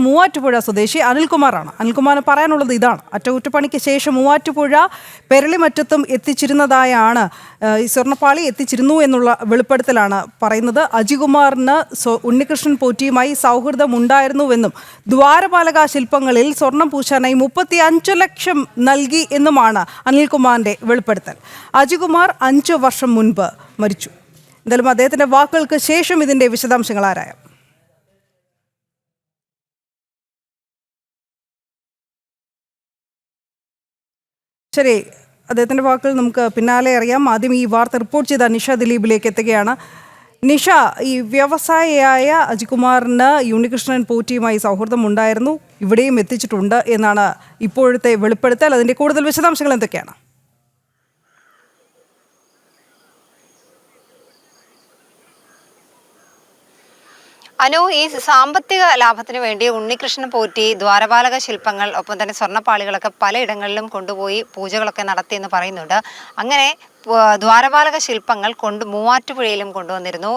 മൂവാറ്റുപുഴ സ്വദേശി അനിൽകുമാറാണ്. അനിൽകുമാറിന് പറയാനുള്ളത് ഇതാണ്. അറ്റകുറ്റപ്പണിക്ക് ശേഷം മൂവാറ്റുപുഴ പെരളിമറ്റത്തും എത്തിച്ചിരുന്നതായാണ് ഈ സ്വർണ്ണപ്പാളി എത്തിച്ചിരുന്നു എന്നുള്ള വെളിപ്പെടുത്തലാണ് പറയുന്നത്. അജികുമാറിന് ഉണ്ണികൃഷ്ണൻ പോറ്റിയുമായി സൗഹൃദം ഉണ്ടായിരുന്നുവെന്നും ദ്വാരപാലക ശില്പങ്ങളിൽ സ്വർണം പൂശാനായി 35 ലക്ഷം നൽകി എന്നുമാണ് അനിൽകുമാറിന്റെ വെളിപ്പെടുത്തൽ. അജികുമാർ 5 വർഷം മുൻപ് മരിച്ചു. എന്തായാലും അദ്ദേഹത്തിന്റെ വാക്കുകൾക്ക് ശേഷം ഇതിന്റെ വിശദാംശങ്ങൾ ആരായാം. ശരി, അദ്ദേഹത്തിന്റെ വാക്കുകൾ നമുക്ക് പിന്നാലെ അറിയാം. ആദ്യം ഈ വാർത്ത റിപ്പോർട്ട് ചെയ്ത നിഷ ദിലീപിലേക്ക് എത്തുകയാണ്. നിഷ, ഈ വ്യവസായിയായ അജികുമാറിന് ഉണ്ണികൃഷ്ണൻ പോറ്റിയുമായി സൗഹൃദം ഉണ്ടായിരുന്നു, ഇവിടെയും എത്തിച്ചിട്ടുണ്ട് എന്നാണ് ഇപ്പോഴത്തെ വെളിപ്പെടുത്തൽ. അതിന്റെ കൂടുതൽ വിശദാംശങ്ങൾ എന്തൊക്കെയാണ്? അനു, ഈ സാമ്പത്തിക ലാഭത്തിന് വേണ്ടി ഉണ്ണികൃഷ്ണൻ പോറ്റി ദ്വാരപാലക ശില്പങ്ങൾ ഒപ്പം തന്നെ സ്വർണ്ണപ്പാളികളൊക്കെ പലയിടങ്ങളിലും കൊണ്ടുപോയി പൂജകളൊക്കെ നടത്തിയെന്ന് പറയുന്നുണ്ട്. അങ്ങനെ ദ്വാരപാലക ശില്പങ്ങൾ മൂവാറ്റുപുഴയിലും കൊണ്ടുവന്നിരുന്നു.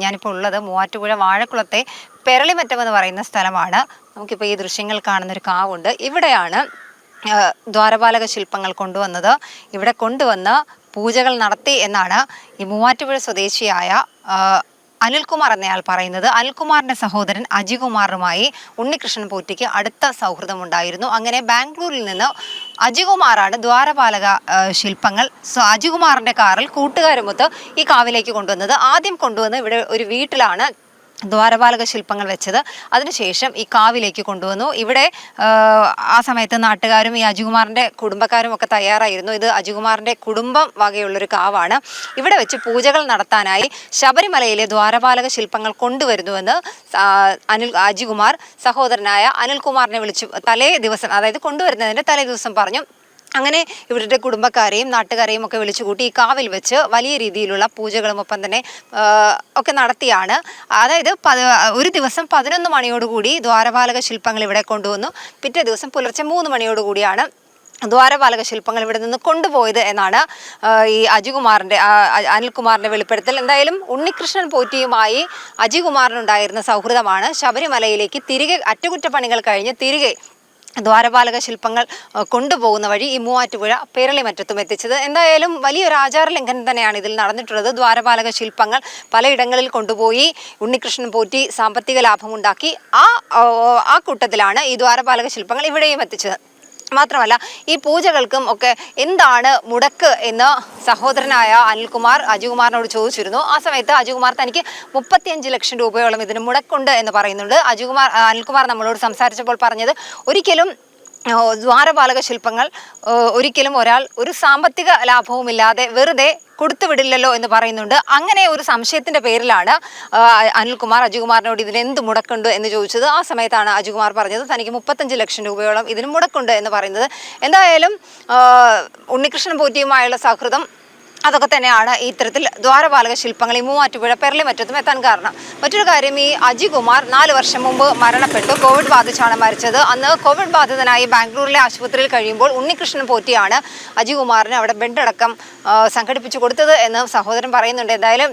ഞാനിപ്പോൾ ഉള്ളത് മൂവാറ്റുപുഴ വാഴക്കുളത്തെ പെരളിമറ്റം എന്ന് പറയുന്ന സ്ഥലമാണ്. നമുക്കിപ്പോൾ ഈ ദൃശ്യങ്ങൾ കാണുന്നൊരു കാവുണ്ട്. ഇവിടെയാണ് ദ്വാരപാലക ശില്പങ്ങൾ കൊണ്ടുവന്നത്. ഇവിടെ കൊണ്ടുവന്ന് പൂജകൾ നടത്തി എന്നാണ് ഈ മൂവാറ്റുപുഴ സ്വദേശിയായ അനിൽകുമാർ എന്നയാൾ പറയുന്നത്. അനിൽകുമാറിന്റെ സഹോദരൻ അജികുമാറുമായി ഉണ്ണികൃഷ്ണൻ പോറ്റിക്ക് അടുത്ത സൗഹൃദമുണ്ടായിരുന്നു. അങ്ങനെ ബാംഗ്ലൂരിൽ നിന്ന് അജികുമാറാണ് ദ്വാരപാലക ശില്പങ്ങൾ അജികുമാറിന്റെ കാറിൽ കൂട്ടുകാരുമൊത്ത് ഈ കാവിലേക്ക് കൊണ്ടുവന്നത്. ആദ്യം കൊണ്ടുവന്ന് ഇവിടെ ഒരു വീട്ടിലാണ് ദ്വാരപാലക ശില്പങ്ങൾ വെച്ചത്. അതിനുശേഷം ഈ കാവിലേക്ക് കൊണ്ടുവന്നു. ഇവിടെ ആ സമയത്ത് നാട്ടുകാരും ഈ അജികുമാറിന്റെ കുടുംബക്കാരും ഒക്കെ തയ്യാറായിരുന്നു. ഇത് അജികുമാറിന്റെ കുടുംബം വകയുള്ളൊരു കാവാണ്. ഇവിടെ വെച്ച് പൂജകൾ നടത്താനായി ശബരിമലയിലെ ദ്വാരപാലക ശില്പങ്ങൾ കൊണ്ടുവരുന്നുവെന്ന് അജികുമാർ സഹോദരനായ അനിൽകുമാറിനെ വിളിച്ചു തലേ ദിവസം, അതായത് കൊണ്ടുവരുന്നതിന്റെ തലേ ദിവസം പറഞ്ഞു. അങ്ങനെ ഇവരുടെ കുടുംബക്കാരെയും നാട്ടുകാരെയും ഒക്കെ വിളിച്ചുകൂട്ടി ഈ കാവിൽ വെച്ച് വലിയ രീതിയിലുള്ള പൂജകളും ഒപ്പം തന്നെ ഒക്കെ നടത്തിയാണ്. അതായത് ഒരു ദിവസം 11 മണിയോടുകൂടി ദ്വാരപാലക ശില്പങ്ങൾ ഇവിടെ കൊണ്ടുവന്നു. പിറ്റേ ദിവസം പുലർച്ചെ 3 മണിയോടുകൂടിയാണ് ദ്വാരപാലക ശില്പങ്ങൾ ഇവിടെ നിന്ന് കൊണ്ടുപോയത് എന്നാണ് ഈ അനിൽകുമാറിന്റെ വെളിപ്പെടുത്തൽ. എന്തായാലും ഉണ്ണികൃഷ്ണൻ പോറ്റിയുമായി അജികുമാറിനുണ്ടായിരുന്ന സൗഹൃദമാണ് ശബരിമലയിലേക്ക് തിരികെ അറ്റകുറ്റപ്പണികൾ കഴിഞ്ഞ് തിരികെ ദ്വാരപാലക ശില്പങ്ങൾ കൊണ്ടുപോകുന്ന വഴി ഈ മൂവാറ്റുപുഴ പെരളിമറ്റത്തും എത്തിച്ചത്. എന്തായാലും വലിയൊരു ആചാര ലംഘനം തന്നെയാണ് ഇതിൽ നടന്നിട്ടുള്ളത്. ദ്വാരപാലക ശില്പങ്ങൾ പലയിടങ്ങളിൽ കൊണ്ടുപോയി ഉണ്ണികൃഷ്ണൻ പോറ്റി സാമ്പത്തിക ലാഭമുണ്ടാക്കി. ആ കൂട്ടത്തിലാണ് ഈ ദ്വാരപാലക ശില്പങ്ങൾ ഇവിടെയും എത്തിച്ചത്. മാത്രമല്ല, ഈ പൂജകൾക്കും ഒക്കെ എന്താണ് മുടക്ക് എന്ന് സഹോദരനായ അജികുമാറിനോട് ചോദിച്ചിരുന്നു. ആ സമയത്ത് അജികുമാർ തനിക്ക് 35 ലക്ഷം രൂപയോളം ഇതിന് മുടക്കുണ്ട് എന്ന് പറയുന്നുണ്ട്. അനിൽകുമാർ നമ്മളോട് സംസാരിച്ചപ്പോൾ പറഞ്ഞത് ഒരിക്കലും ദ്വാരപാലക ശില്പങ്ങൾ ഒരിക്കലും ഒരാൾ ഒരു സാമ്പത്തിക ലാഭവുമില്ലാതെ വെറുതെ കൊടുത്തുവിടില്ലല്ലോ എന്ന് പറയുന്നുണ്ട്. അങ്ങനെ ഒരു സംശയത്തിന്റെ പേരിലാണ് അനിൽകുമാർ അജികുമാറിനോട് ഇതിന് എന്ത് മുടക്കുണ്ട് എന്ന് ചോദിച്ചത്. ആ സമയത്താണ് അജികുമാർ പറഞ്ഞത് തനിക്ക് 35 ലക്ഷം രൂപയോളം ഇതിന് മുടക്കുണ്ട് എന്ന് പറയുന്നത്. എന്തായാലും ഉണ്ണികൃഷ്ണൻ പോറ്റിയുമായുള്ള സൗഹൃദം അതൊക്കെ തന്നെയാണ് ഇത്തരത്തിൽ ദ്വാരപാലക ശില്പങ്ങൾ ഈ മൂവാറ്റുപുഴ പെരളിമറ്റത്തും എത്താൻ കാരണം. മറ്റൊരു കാര്യം, ഈ അജികുമാർ 4 വർഷം മുമ്പ് മരണപ്പെട്ടു. കോവിഡ് ബാധിച്ചാണ് മരിച്ചത്. അന്ന് കോവിഡ് ബാധിതനായി ബാംഗ്ലൂരിലെ ആശുപത്രിയിൽ കഴിയുമ്പോൾ ഉണ്ണികൃഷ്ണൻ പോറ്റിയാണ് അജികുമാറിന് അവിടെ ബെഡടക്കം സംഘടിപ്പിച്ചു കൊടുത്തത് എന്ന് സഹോദരൻ പറയുന്നുണ്ട്. എന്തായാലും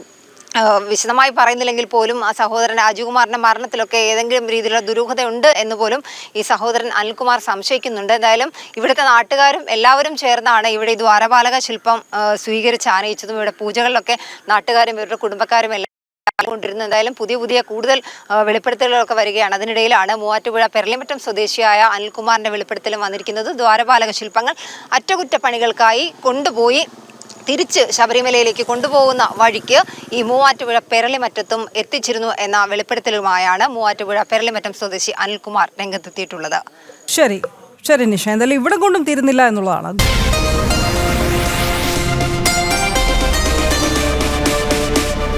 വിശദമായി പറയുന്നില്ലെങ്കിൽ പോലും ആ സഹോദരൻ അജികുമാറിന്റെ മരണത്തിലൊക്കെ ഏതെങ്കിലും രീതിയിലുള്ള ദുരൂഹതയുണ്ട് എന്ന് പോലും ഈ സഹോദരൻ അനിൽകുമാർ സംശയിക്കുന്നുണ്ട്. എന്തായാലും ഇവിടുത്തെ നാട്ടുകാരും എല്ലാവരും ചേർന്നാണ് ഇവിടെ ഈ ദ്വാരപാലക ശില്പം സ്വീകരിച്ച് ആനയിച്ചതും ഇവിടെ പൂജകളിലൊക്കെ നാട്ടുകാരും ഇവരുടെ കുടുംബക്കാരും എല്ലാം കൊണ്ടിരുന്നു. എന്തായാലും പുതിയ കൂടുതൽ വെളിപ്പെടുത്തലുകളൊക്കെ വരികയാണ്. അതിനിടയിലാണ് മൂവാറ്റുപുഴ പെരളിമറ്റം സ്വദേശിയായ അനിൽകുമാറിന്റെ വെളിപ്പെടുത്തലും വന്നിരിക്കുന്നത്. ദ്വാരപാലക ശില്പങ്ങൾ അറ്റകുറ്റപ്പണികൾക്കായി കൊണ്ടുപോയി തിരിച്ച് ശബരിമലയിലേക്ക് കൊണ്ടുപോകുന്ന വഴിക്ക് ഈ മൂവാറ്റുപുഴ പെരളിമറ്റത്തും എത്തിച്ചിരുന്നു എന്ന വെളിപ്പെടുത്തലുമായാണ് മൂവാറ്റുപുഴ പെരളിമറ്റം സ്വദേശി അനിൽകുമാർ രംഗത്തെത്തിയിട്ടുള്ളത്. ശരി നിഷ, എന്തായാലും ഇവിടെ കൊണ്ടും തീരുന്നില്ല എന്നുള്ളതാണ്.